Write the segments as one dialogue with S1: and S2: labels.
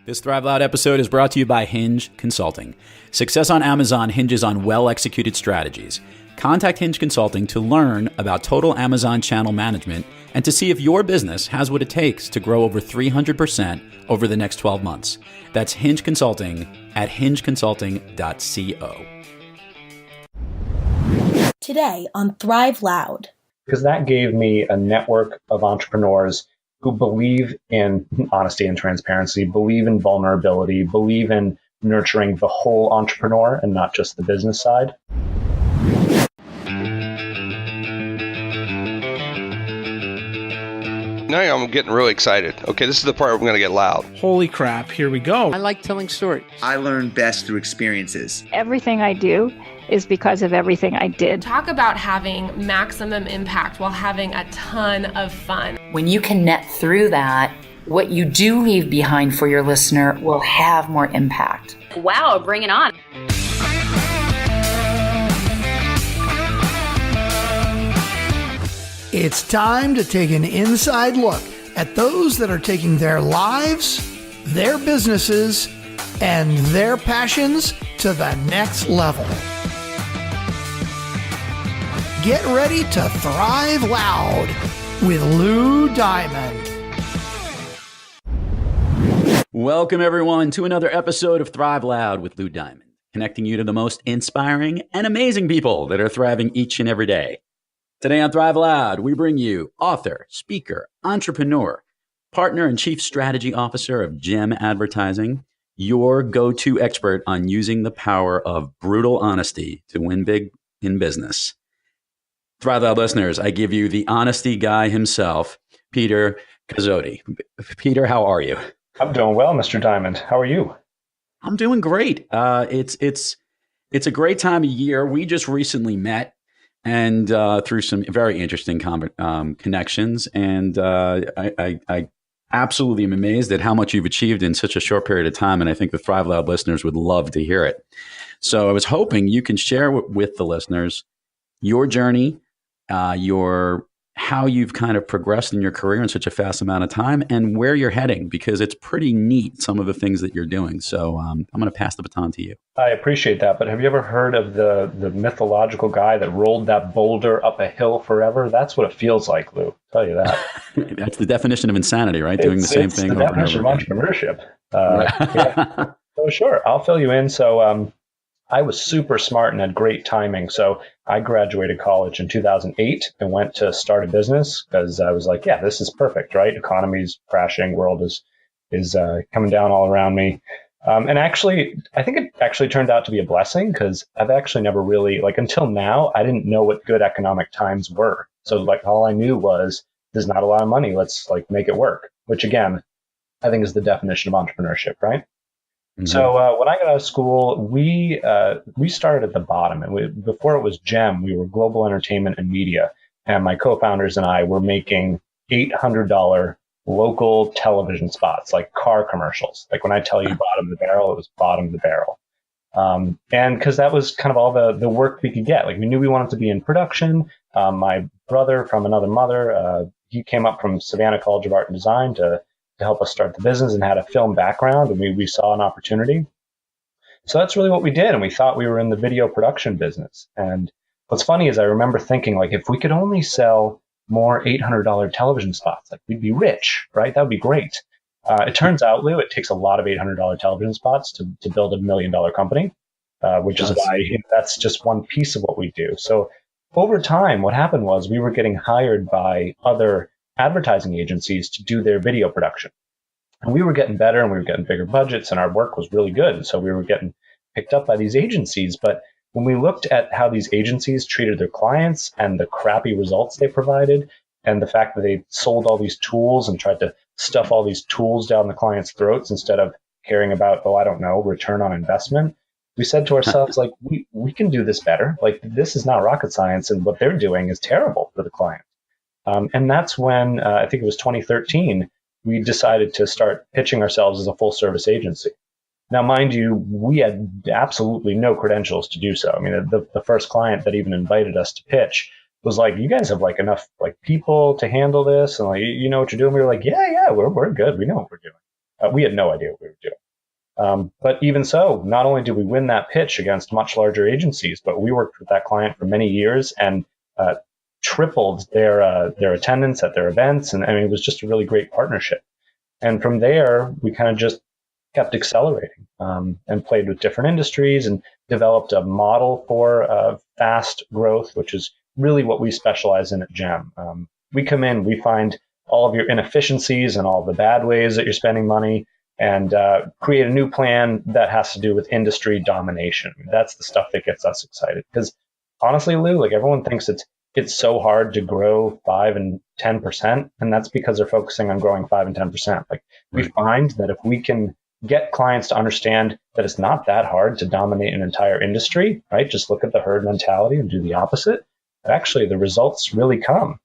S1: This Thrive Loud episode is brought to you by Hinge Consulting. Success on Amazon hinges on well-executed strategies. Contact Hinge Consulting to learn about total Amazon channel management and to see if your business has what it takes to grow over 300% over the next 12 months. That's Hinge Consulting at hingeconsulting.co.
S2: Today on Thrive Loud.
S3: Because that gave me a network of entrepreneurs who believe in honesty and transparency, believe in vulnerability, believe in nurturing the whole entrepreneur and not just the business side.
S4: Now I'm getting really excited. Okay, this is the part where I'm going to get loud.
S5: Holy crap, here we go.
S6: I like telling stories.
S7: I learn best through experiences.
S8: Everything I do is because of everything I did.
S9: Talk about having maximum impact while having a ton of fun.
S10: When you can net through that, what you do leave behind for your listener will have more impact.
S11: Wow, bring it on.
S5: It's time to take an inside look at those that are taking their lives, their businesses, and their passions to the next level. Get ready to thrive loud with Lou Diamond.
S1: Welcome, everyone, to another episode of Thrive Loud with Lou Diamond, connecting you to the most inspiring and amazing people that are thriving each and every day. Today on Thrive Loud, we bring you author, speaker, entrepreneur, partner and chief strategy officer of Gem Advertising, your go-to expert on using the power of brutal honesty to win big in business. Thrive Loud listeners, I give you the honesty guy himself, Peter Kozodoy. Peter, how are you?
S3: I'm doing well, Mr. Diamond. How are you?
S1: I'm doing great. It's a great time of year. We just recently met and through some very interesting connections. And I absolutely am amazed at how much you've achieved in such a short period of time. And I think the Thrive Loud listeners would love to hear it. So I was hoping you can share with the listeners your journey, how you've kind of progressed in your career in such a fast amount of time and where you're heading, because it's pretty neat, some of the things that you're doing. So I'm going to pass the baton to you. I
S3: appreciate that. But have you ever heard of the mythological guy that rolled that boulder up a hill forever? That's what it feels like, Lou. I'll tell you that.
S1: That's the definition of insanity, right? Doing the same thing over and over. It's the definition of entrepreneurship.
S3: Yeah. So sure, I'll fill you in. So I was super smart and had great timing. So I graduated college in 2008 and went to start a business because I was like, yeah, this is perfect, right? Economy's crashing, world is coming down all around me. And actually, I think it actually turned out to be a blessing because I've actually never really, until now, I didn't know what good economic times were. So all I knew was there's not a lot of money. Let's make it work, which again, I think is the definition of entrepreneurship, right? Mm-hmm. So when I got out of school, we started at the bottom, and before it was Gem, we were Global Entertainment and Media, and my co-founders and I were making $800 local television spots, like car commercials. Like when I tell you bottom of the barrel, it was bottom of the barrel, and because that was kind of all the work we could get. Like we knew we wanted to be in production. My brother from another mother, he came up from Savannah College of Art and Design to help us start the business and had a film background, and we saw an opportunity. So that's really what we did, and we thought we were in the video production business. And what's funny is I remember thinking, if we could only sell more $800 television spots, we'd be rich, right? That would be great. It turns out, Lou, it takes a lot of $800 television spots to build $1 million company, which is why that's just one piece of what we do. So over time, what happened was we were getting hired by other advertising agencies to do their video production. And we were getting better and we were getting bigger budgets and our work was really good. And so we were getting picked up by these agencies. But when we looked at how these agencies treated their clients and the crappy results they provided and the fact that they sold all these tools and tried to stuff all these tools down the clients' throats instead of caring about, return on investment, we said to ourselves, we can do this better. This is not rocket science and what they're doing is terrible for the client. And that's when, I think it was 2013, we decided to start pitching ourselves as a full service agency. Now, mind you, we had absolutely no credentials to do so. I mean, the first client that even invited us to pitch was like, you guys have enough people to handle this, and you know what you're doing. We were like, yeah, we're good. We know what we're doing. We had no idea what we were doing. But even so, not only did we win that pitch against much larger agencies, but we worked with that client for many years and tripled their attendance at their events. And I mean, it was just a really great partnership. And from there, we kind of just kept accelerating and played with different industries and developed a model for fast growth, which is really what we specialize in at GEM. We come in, we find all of your inefficiencies and all the bad ways that you're spending money and create a new plan that has to do with industry domination. That's the stuff that gets us excited. Because honestly, Lou, like everyone thinks it's so hard to grow 5 and 10%. And that's because they're focusing on growing 5 and 10%. Like we find that if we can get clients to understand that it's not that hard to dominate an entire industry, right? Just look at the herd mentality and do the opposite. Actually, the results really come.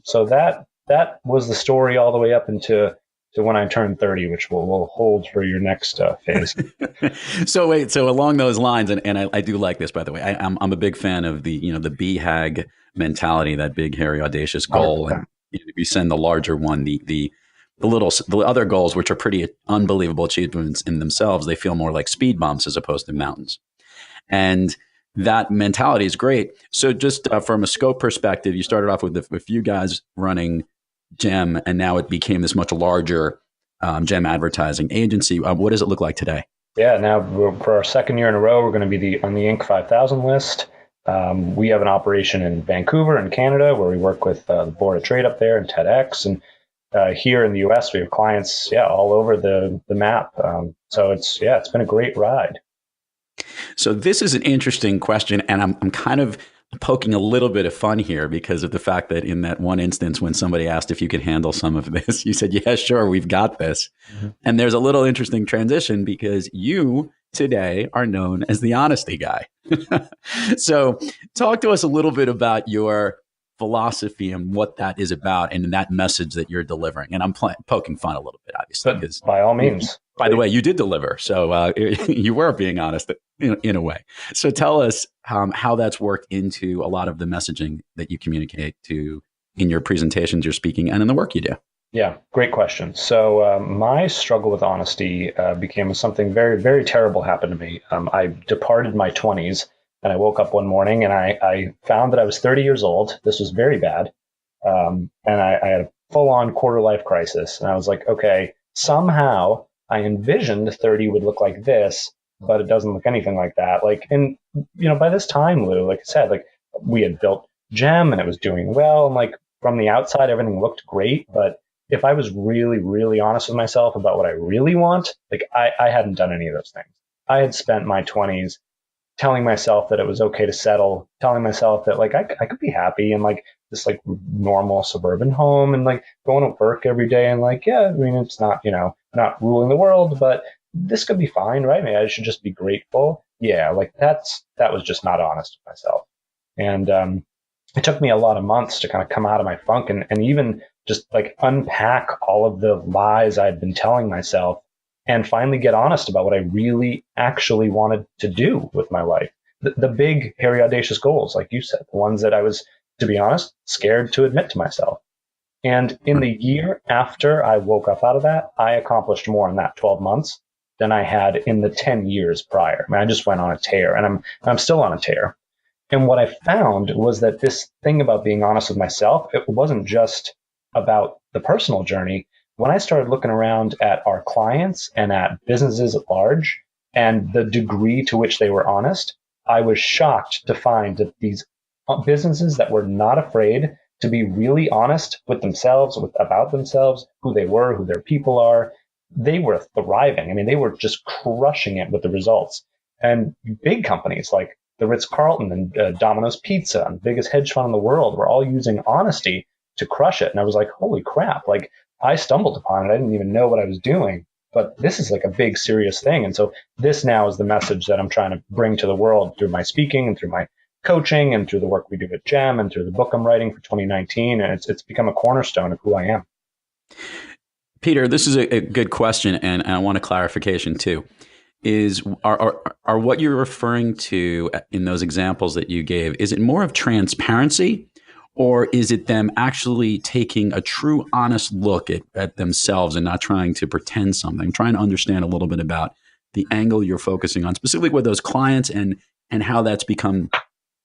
S3: So that was the story all the way up into when I turned 30, which we'll hold for your next phase.
S1: So along those lines, and I do like this, by the way, I'm a big fan of the BHAG mentality, that big, hairy, audacious goal. 100%. And if you send the larger one, the other goals, which are pretty unbelievable achievements in themselves, they feel more like speed bumps as opposed to mountains. And that mentality is great. So just from a scope perspective, you started off with a few guys running GEM, and now it became this much larger GEM advertising agency. What does it look like today?
S3: Yeah, now for our second year in a row, we're going to be on the Inc. 5000 list. We have an operation in Vancouver in Canada where we work with the Board of Trade up there and TEDx. And here in the US, we have clients, all over the map. So it's been a great ride.
S1: So this is an interesting question, and I'm kind of poking a little bit of fun here because of the fact that in that one instance when somebody asked if you could handle some of this, you said, yeah, sure, we've got this. Mm-hmm. And there's a little interesting transition because you today are known as the honesty guy. So talk to us a little bit about your philosophy and what that is about and that message that you're delivering. And I'm poking fun a little bit, obviously.
S3: But by all means.
S1: By the way, you did deliver. So you were being honest in a way. So tell us how that's worked into a lot of the messaging that you communicate to in your presentations, your speaking, and in the work you do.
S3: Yeah, great question. So my struggle with honesty became something very, very terrible happened to me. I departed my 20s and I woke up one morning and I found that I was 30 years old. This was very bad. And I had a full-on quarter life crisis. And I was like, okay, somehow I envisioned 30 would look like this, but it doesn't look anything like that. Like, and by this time, Lou, like I said, like we had built GEM and it was doing well. And like from the outside, everything looked great. But if I was really, really honest with myself about what I really want, like I hadn't done any of those things. I had spent my 20s telling myself that it was okay to settle, telling myself that like I could be happy in like this like normal suburban home and like going to work every day and like, yeah, I mean, it's not, not ruling the world, but this could be fine, right? Maybe I should just be grateful. Yeah, like that was just not honest with myself. And it took me a lot of months to kind of come out of my funk and even just like unpack all of the lies I'd been telling myself and finally get honest about what I really actually wanted to do with my life. The big, hairy, audacious goals, like you said, the ones that I was, to be honest, scared to admit to myself. And in the year after I woke up out of that, I accomplished more in that 12 months than I had in the 10 years prior. I mean, I just went on a tear and I'm still on a tear. And what I found was that this thing about being honest with myself, it wasn't just about the personal journey. When I started looking around at our clients and at businesses at large and the degree to which they were honest, I was shocked to find that these businesses that were not afraid to be really honest with themselves, about themselves, who they were, who their people are, they were thriving. I mean, they were just crushing it with the results. And big companies like the Ritz-Carlton and Domino's Pizza and the biggest hedge fund in the world were all using honesty to crush it. And I was like, holy crap, like I stumbled upon it. I didn't even know what I was doing, but this is like a big, serious thing. And so this now is the message that I'm trying to bring to the world through my speaking and through my coaching and through the work we do at GEM and through the book I'm writing for 2019. And it's become a cornerstone of who I am.
S1: Peter, this is a good question, and I want a clarification too. Are what you're referring to in those examples that you gave, is it more of transparency, or is it them actually taking a true honest look at themselves and not trying to pretend something, trying to understand a little bit about the angle you're focusing on, specifically with those clients and how that's become,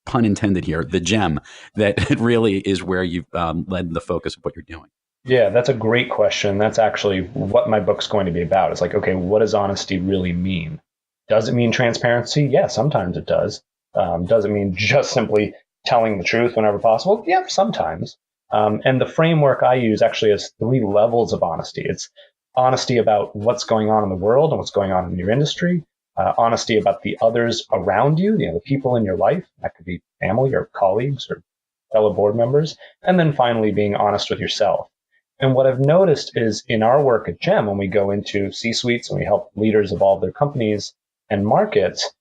S1: pun intended here, the gem that it really is where you've led the focus of what you're doing?
S3: Yeah, that's a great question. That's actually what my book's going to be about. It's like, okay, what does honesty really mean? Does it mean transparency? Yeah, sometimes it does. Does it mean just simply telling the truth whenever possible? Yeah, sometimes. And the framework I use actually has 3 levels of honesty. It's honesty about what's going on in the world and what's going on in your industry, honesty about the others around you, the people in your life. That could be family or colleagues or fellow board members. And then finally, being honest with yourself. And what I've noticed is in our work at GEM, when we go into C-suites and we help leaders evolve their companies and markets,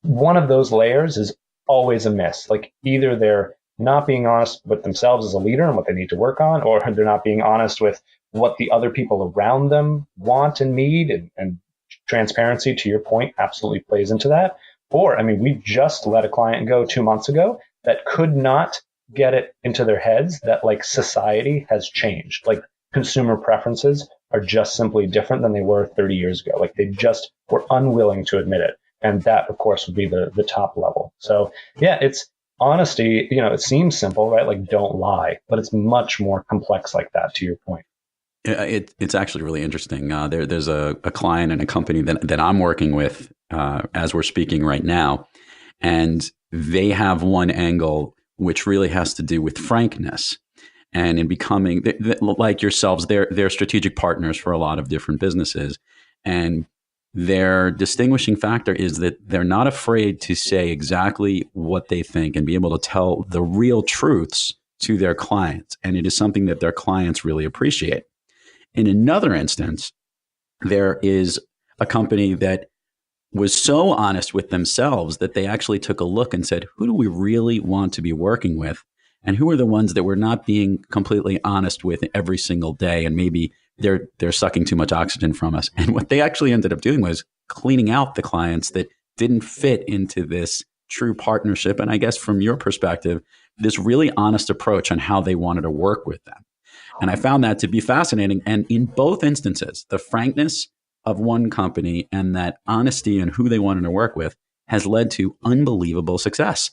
S3: one of those layers is always a miss. Like either they're not being honest with themselves as a leader and what they need to work on, or they're not being honest with what the other people around them want and need. And transparency, to your point, absolutely plays into that. Or, I mean, we just let a client go 2 months ago that could not get it into their heads that like society has changed. Like consumer preferences are just simply different than they were 30 years ago. Like they just were unwilling to admit it. And that, of course, would be the top level. So yeah, it's honesty, it seems simple, right? Like don't lie, but it's much more complex like that, to your point.
S1: It's actually really interesting. There's a client and a company that I'm working with as we're speaking right now, and they have one angle which really has to do with frankness, and in becoming like yourselves, they're strategic partners for a lot of different businesses, and their distinguishing factor is that they're not afraid to say exactly what they think and be able to tell the real truths to their clients, and it is something that their clients really appreciate. In another instance, there is a company that was so honest with themselves that they actually took a look and said, who do we really want to be working with? And who are the ones that we're not being completely honest with every single day? And maybe they're sucking too much oxygen from us. And what they actually ended up doing was cleaning out the clients that didn't fit into this true partnership. And I guess from your perspective, this really honest approach on how they wanted to work with them. And I found that to be fascinating. And in both instances, the frankness of one company and that honesty and who they wanted to work with has led to unbelievable success.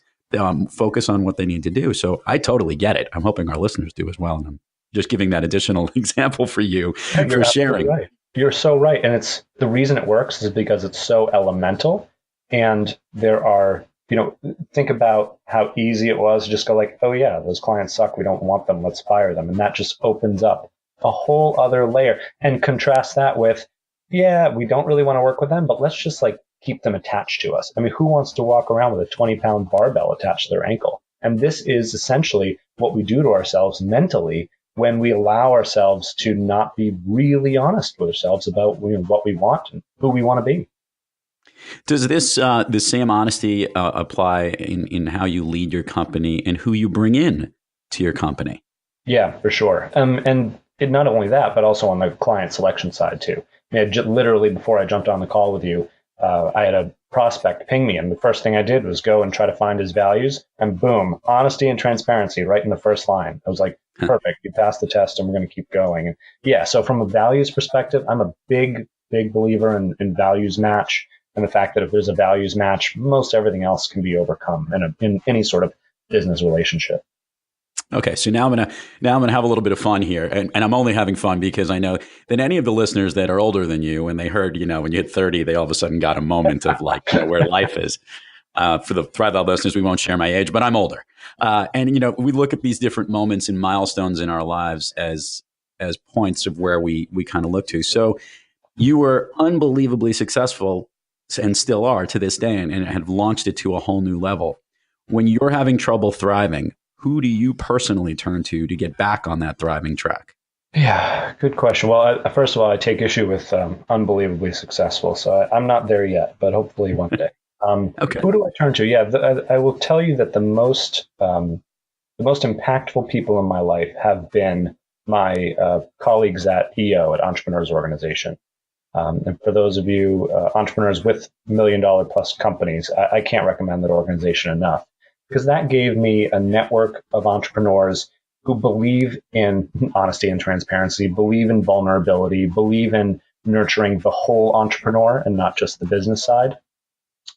S1: Focus on what they need to do. So I totally get it. I'm hoping our listeners do as well. And I'm just giving that additional example for you for sharing.
S3: Right. You're so right. And it's the reason it works is because it's so elemental. And there are, think about how easy it was to just go like, oh yeah, those clients suck. We don't want them. Let's fire them. And that just opens up a whole other layer. And contrast that with, yeah, we don't really want to work with them, but let's just like keep them attached to us. I mean, who wants to walk around with a 20-pound barbell attached to their ankle? And this is essentially what we do to ourselves mentally when we allow ourselves to not be really honest with ourselves about what we want and who we want to be.
S1: Does the same honesty apply in how you lead your company and who you bring in to your company? Yeah,
S3: for sure. And not only that, but also on the client selection side too. I mean, literally before I jumped on the call with you, I had a prospect ping me, and the first thing I did was go and try to find his values, and boom, honesty and transparency right in the first line. I was like, perfect, you passed the test, and we're going to keep going. And yeah, so from a values perspective, I'm a big believer in values match, and the fact that if there's a values match, most everything else can be overcome in any sort of business relationship.
S1: Okay, so now I'm gonna have a little bit of fun here, and I'm only having fun because I know that any of the listeners that are older than you, when they heard, when you hit 30, they all of a sudden got a moment of like where life is. For the Thrive Loud listeners, we won't share my age, but I'm older, and we look at these different moments and milestones in our lives as points of where we kind of look to. So you were unbelievably successful, and still are to this day, and have launched it to a whole new level. When you're having trouble thriving, who do you personally turn to get back on that thriving track?
S3: Yeah, good question. Well, first of all, I take issue with unbelievably successful. So I'm not there yet, but hopefully one day. Okay. Who do I turn to? Yeah, I will tell you that the most impactful people in my life have been my colleagues at EO, at Entrepreneurs Organization. And for those of you entrepreneurs with $1 million plus companies, I can't recommend that organization enough, because that gave me a network of entrepreneurs who believe in honesty and transparency, believe in vulnerability, believe in nurturing the whole entrepreneur and not just the business side.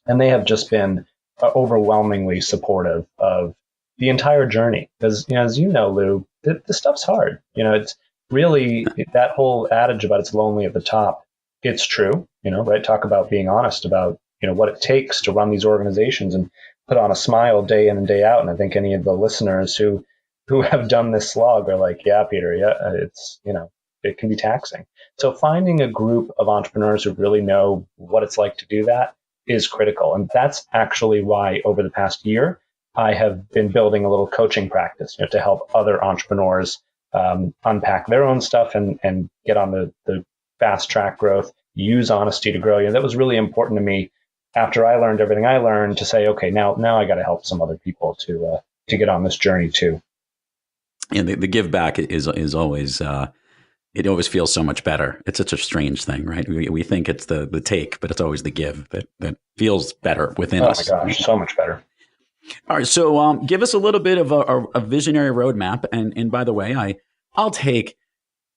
S3: And they have just been overwhelmingly supportive of the entire journey. Because, as you know, Lou, this stuff's hard. It's really that whole adage about it's lonely at the top. It's true, right? Talk about being honest about, what it takes to run these organizations and put on a smile day in and day out. And I think any of the listeners who have done this slog are like, yeah, Peter, yeah, it's, it can be taxing. So finding a group of entrepreneurs who really know what it's like to do that is critical. And that's actually why over the past year, I have been building a little coaching practice to help other entrepreneurs unpack their own stuff and get on the fast track growth, use honesty to grow. That was really important to me after I learned everything I learned to say, okay, now I got to help some other people to get on this journey too.
S1: And the give back is always, it always feels so much better. It's such a strange thing, right? We think it's the take, but it's always the give that feels better within us.
S3: Oh my gosh, so much better.
S1: All right. So give us a little bit of a visionary roadmap. And by the way, I'll take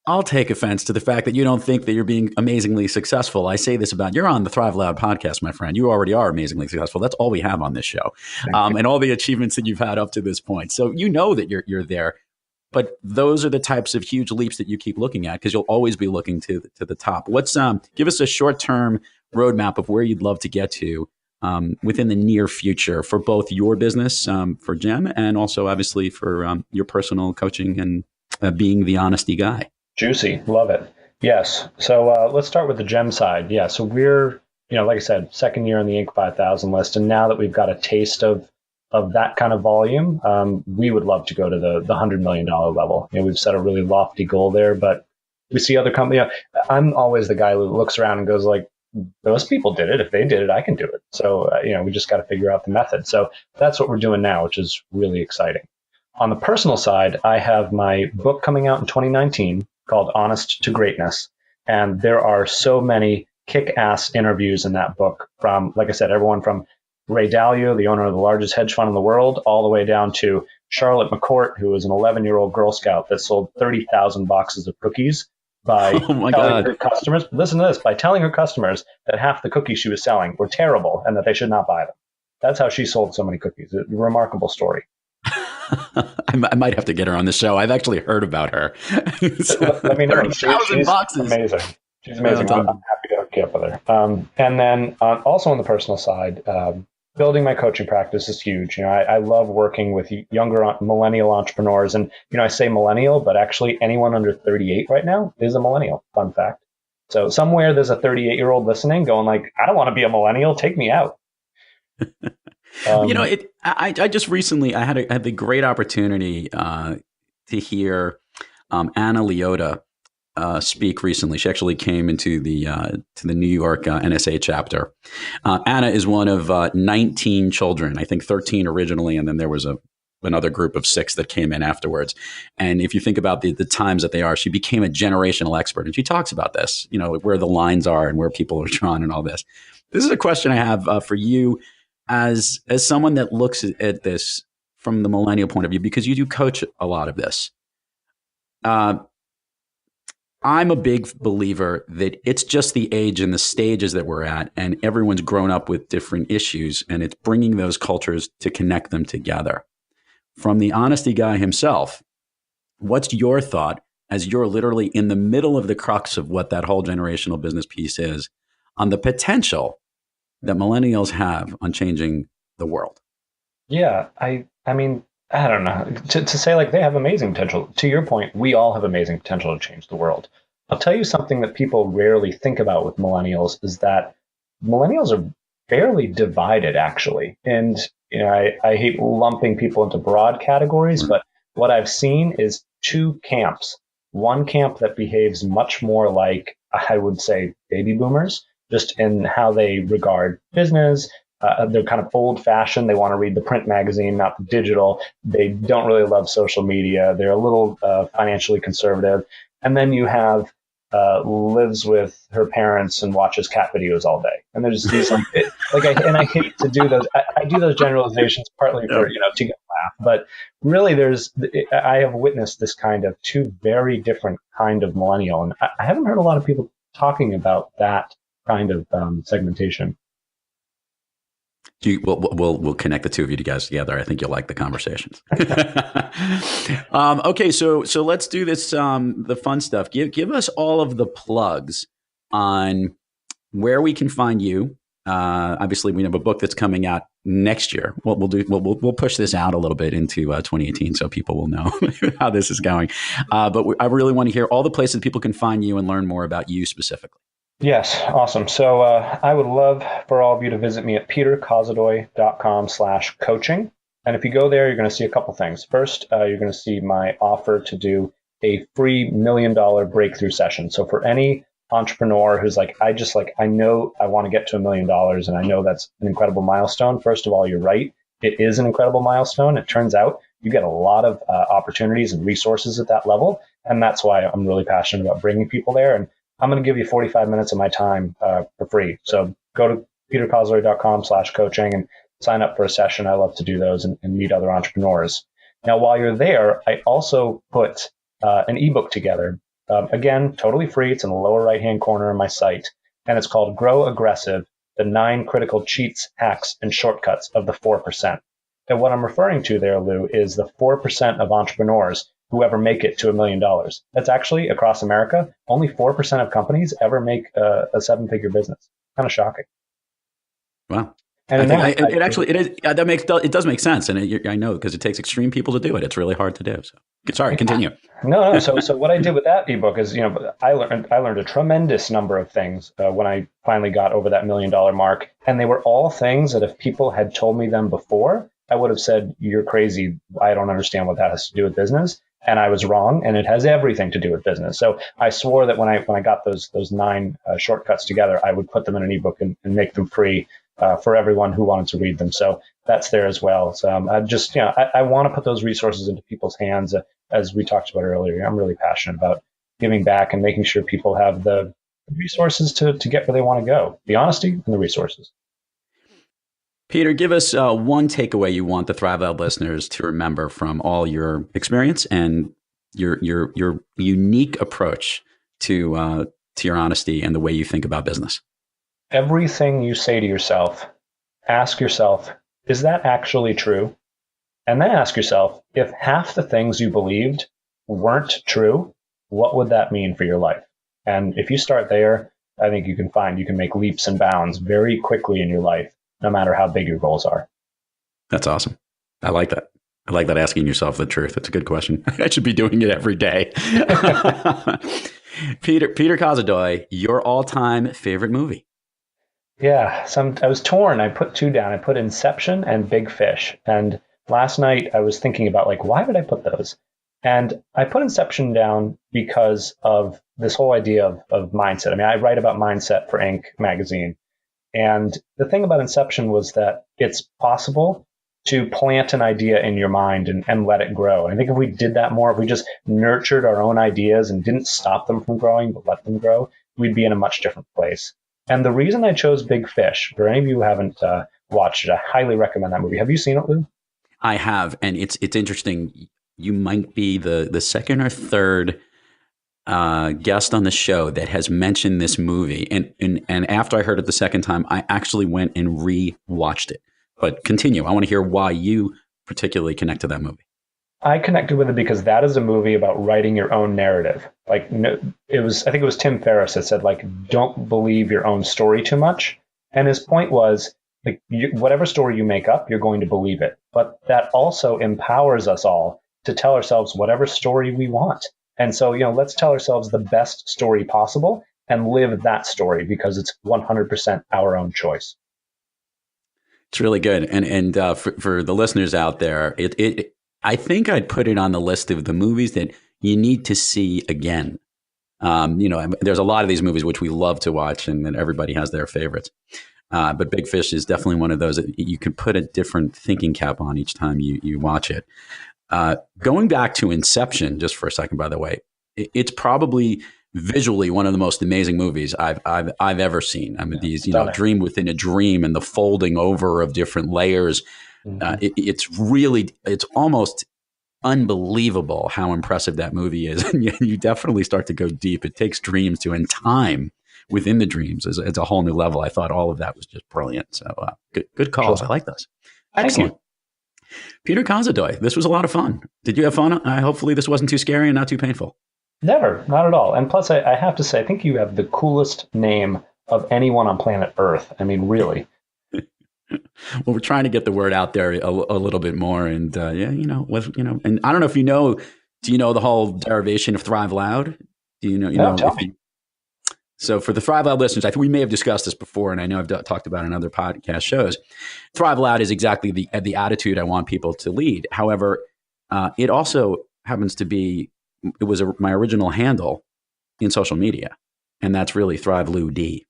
S1: offense to the fact that you don't think that you're being amazingly successful. I say this about, you're on the Thrive Loud podcast, my friend. You already are amazingly successful. That's all we have on this show. And all the achievements that you've had up to this point. So that you're there. But those are the types of huge leaps that you keep looking at because you'll always be looking to the top. What's give us a short-term roadmap of where you'd love to get to within the near future for both your business, for Gem, and also obviously for your personal coaching and being the honesty guy.
S3: Juicy. Love it. Yes. So let's start with the Gem side. Yeah. So we're, like I said, second year on the Inc. 5000 list. And now that we've got a taste of that kind of volume, we would love to go to the $100 million level. We've set a really lofty goal there, but we see other companies. I'm always the guy who looks around and goes like, those people did it. If they did it, I can do it. So, we just got to figure out the method. So that's what we're doing now, which is really exciting. On the personal side, I have my book coming out in 2019 called Honest to Greatness. And there are so many kick-ass interviews in that book from, like I said, everyone from Ray Dalio, the owner of the largest hedge fund in the world, all the way down to Charlotte McCourt, who was an 11-year-old Girl Scout that sold 30,000 boxes of cookies by telling her customers, listen to this, by telling her customers that half the cookies she was selling were terrible and that they should not buy them. That's how she sold so many cookies. A remarkable story.
S1: I might have to get her on the show. I've actually heard about her.
S3: Let me know. She's
S1: boxes.
S3: Amazing. She's amazing. I'm happy to hook you up with her. And then also on the personal side, building my coaching practice is huge. I love working with younger millennial entrepreneurs. And, I say millennial, but actually anyone under 38 right now is a millennial. Fun fact. So somewhere there's a 38-year-old listening going like, I don't want to be a millennial. Take me out.
S1: I just recently I had the great opportunity to hear Anna Leota speak recently. She actually came into the to the New York NSA chapter. Anna is one of 19 children, I think 13 originally, and then there was another group of 6 that came in afterwards. And if you think about the times that they are, she became a generational expert, and she talks about this, where the lines are and where people are drawn and all this. This is a question I have for you. As someone that looks at this from the millennial point of view, because you do coach a lot of this, I'm a big believer that it's just the age and the stages that we're at, and everyone's grown up with different issues, and it's bringing those cultures to connect them together. From the honesty guy himself, what's your thought as you're literally in the middle of the crux of what that whole generational business piece is on the potential that millennials have on changing the world?
S3: Yeah, I mean, I don't know. To say like they have amazing potential. To your point, we all have amazing potential to change the world. I'll tell you something that people rarely think about with millennials is that millennials are fairly divided, actually. And I hate lumping people into broad categories, but what I've seen is 2 camps. One camp that behaves much more like, I would say, baby boomers, just in how they regard business. They're kind of old-fashioned. They want to read the print magazine, not the digital. They don't really love social media. They're a little financially conservative. And then you have lives with her parents and watches cat videos all day. And there's these and I hate to do those. I do those generalizations partly for to get a laugh, but really I have witnessed this kind of 2 very different kind of millennial, and I haven't heard a lot of people talking about that kind of segmentation.
S1: We'll connect the two of you guys together. I think you'll like the conversations. Okay, so let's do this. The fun stuff. Give us all of the plugs on where we can find you. Obviously, we have a book that's coming out next year. We'll push this out a little bit into 2018, so people will know how this is going. But I really want to hear all the places people can find you and learn more about you specifically.
S3: Yes, awesome. So I would love for all of you to visit me at peterkozodoy.com/coaching. And if you go there, you're going to see a couple things. First, you're going to see my offer to do a free $1 million breakthrough session. So for any entrepreneur who's like, I know I want to get to $1 million, and I know that's an incredible milestone. First of all, you're right. It is an incredible milestone. It turns out you get a lot of opportunities and resources at that level. And that's why I'm really passionate about bringing people there. And I'm going to give you 45 minutes of my time for free. So go to peterkozodoy.com/coaching and sign up for a session. I love to do those and meet other entrepreneurs. Now, while you're there, I also put an ebook together. Again, totally free. It's in the lower right-hand corner of my site. And it's called Grow Aggressive, the 9 Critical Cheats, Hacks, and Shortcuts of the 4%. And what I'm referring to there, Lou, is the 4% of entrepreneurs who ever make it to $1 million. That's actually, across America, only 4% of companies ever make a 7-figure business. Kind of shocking.
S1: Wow. And it does make sense. And I know, because it takes extreme people to do it. It's really hard to do. So sorry, continue.
S3: No. So what I did with that ebook is, I learned a tremendous number of things when I finally got over that $1 million mark. And they were all things that if people had told me them before, I would have said, you're crazy. I don't understand what that has to do with business. And I was wrong, and it has everything to do with business. So I swore that when I got those 9 shortcuts together, I would put them in an ebook and make them free for everyone who wanted to read them. So that's there as well. So I want to put those resources into people's hands, as we talked about earlier. I'm really passionate about giving back and making sure people have the resources to get where they want to go, the honesty and the resources.
S1: Peter, give us one takeaway you want the Thrive Loud listeners to remember from all your experience and your unique approach to your honesty and the way you think about business.
S3: Everything you say to yourself, ask yourself, is that actually true? And then ask yourself, if half the things you believed weren't true, what would that mean for your life? And if you start there, I think you can make leaps and bounds very quickly in your life, no matter how big your goals are.
S1: That's awesome. I like that. I like that, asking yourself the truth. It's a good question. I should be doing it every day. Peter Kozodoy, your all-time favorite movie?
S3: Yeah, I was torn. I put 2 down. I put Inception and Big Fish. And last night I was thinking about, why did I put those? And I put Inception down because of this whole idea of mindset. I mean, I write about mindset for Inc. magazine. And the thing about Inception was that it's possible to plant an idea in your mind and let it grow. And I think if we did that more, if we just nurtured our own ideas and didn't stop them from growing, but let them grow, we'd be in a much different place. And the reason I chose Big Fish, for any of you who haven't watched it, I highly recommend that movie. Have you seen it, Lou?
S1: I have. And it's interesting. You might be the second or third guest on the show that has mentioned this movie. And after I heard it the second time, I actually went and re-watched it. But continue. I want to hear why you particularly connect to that movie.
S3: I connected with it because that is a movie about writing your own narrative. I think it was Tim Ferriss that said, don't believe your own story too much. And his point was, whatever story you make up, you're going to believe it. But that also empowers us all to tell ourselves whatever story we want. And so, let's tell ourselves the best story possible and live that story, because it's 100% our own choice.
S1: It's really good. And for the listeners out there, I think I'd put it on the list of the movies that you need to see again. There's a lot of these movies which we love to watch, and then everybody has their favorites. But Big Fish is definitely one of those that you can put a different thinking cap on each time you watch it. Going back to Inception, just for a second, by the way, it's probably visually one of the most amazing movies I've ever seen. I mean, these dream within a dream and the folding over of different layers. Mm-hmm. It's almost unbelievable how impressive that movie is. And you definitely start to go deep. It takes dreams and time within the dreams is a whole new level. I thought all of that was just brilliant. So good calls.
S3: Sure.
S1: I like those. Excellent. Peter Kozodoy, this was a lot of fun. Did you have fun? Hopefully this wasn't too scary and not too painful.
S3: Never, not at all. And plus, I have to say, I think you have the coolest name of anyone on planet Earth. I mean, really.
S1: Well, we're trying to get the word out there a little bit more. And and I don't know if you know, do you know the whole derivation of Thrive Loud? Do you know?
S3: No, tell me.
S1: So for the Thrive Loud listeners, I think we may have discussed this before, and I know I've talked about it in other podcast shows. Thrive Loud is exactly the attitude I want people to lead. However, it also happens to be, it was my original handle in social media, and that's really Thrive Lou D,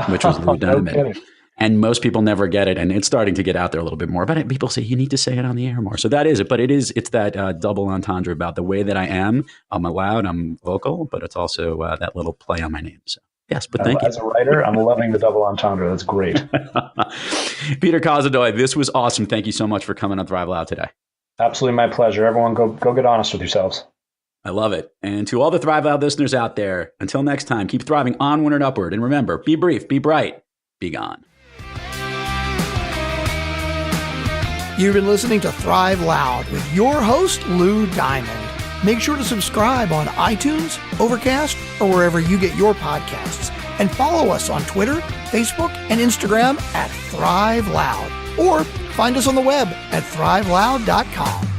S1: which was Lou Diamond. And most people never get it, and it's starting to get out there a little bit more. But people say you need to say it on the air more. So that is it. But it's that double entendre about the way that I am. I'm loud, I'm vocal, but it's also that little play on my name. So yes, but thank you.
S3: As a writer, I'm loving the double entendre. That's great.
S1: Peter Kozodoy, this was awesome. Thank you so much for coming on Thrive Loud today.
S3: Absolutely my pleasure. Everyone, go get honest with yourselves.
S1: I love it. And to all the Thrive Loud listeners out there, until next time, keep thriving onward and upward. And remember, be brief, be bright, be gone.
S5: You've been listening to Thrive Loud with your host, Lou Diamond. Make sure to subscribe on iTunes, Overcast, or wherever you get your podcasts. And follow us on Twitter, Facebook, and Instagram at Thrive Loud. Or find us on the web at thriveloud.com.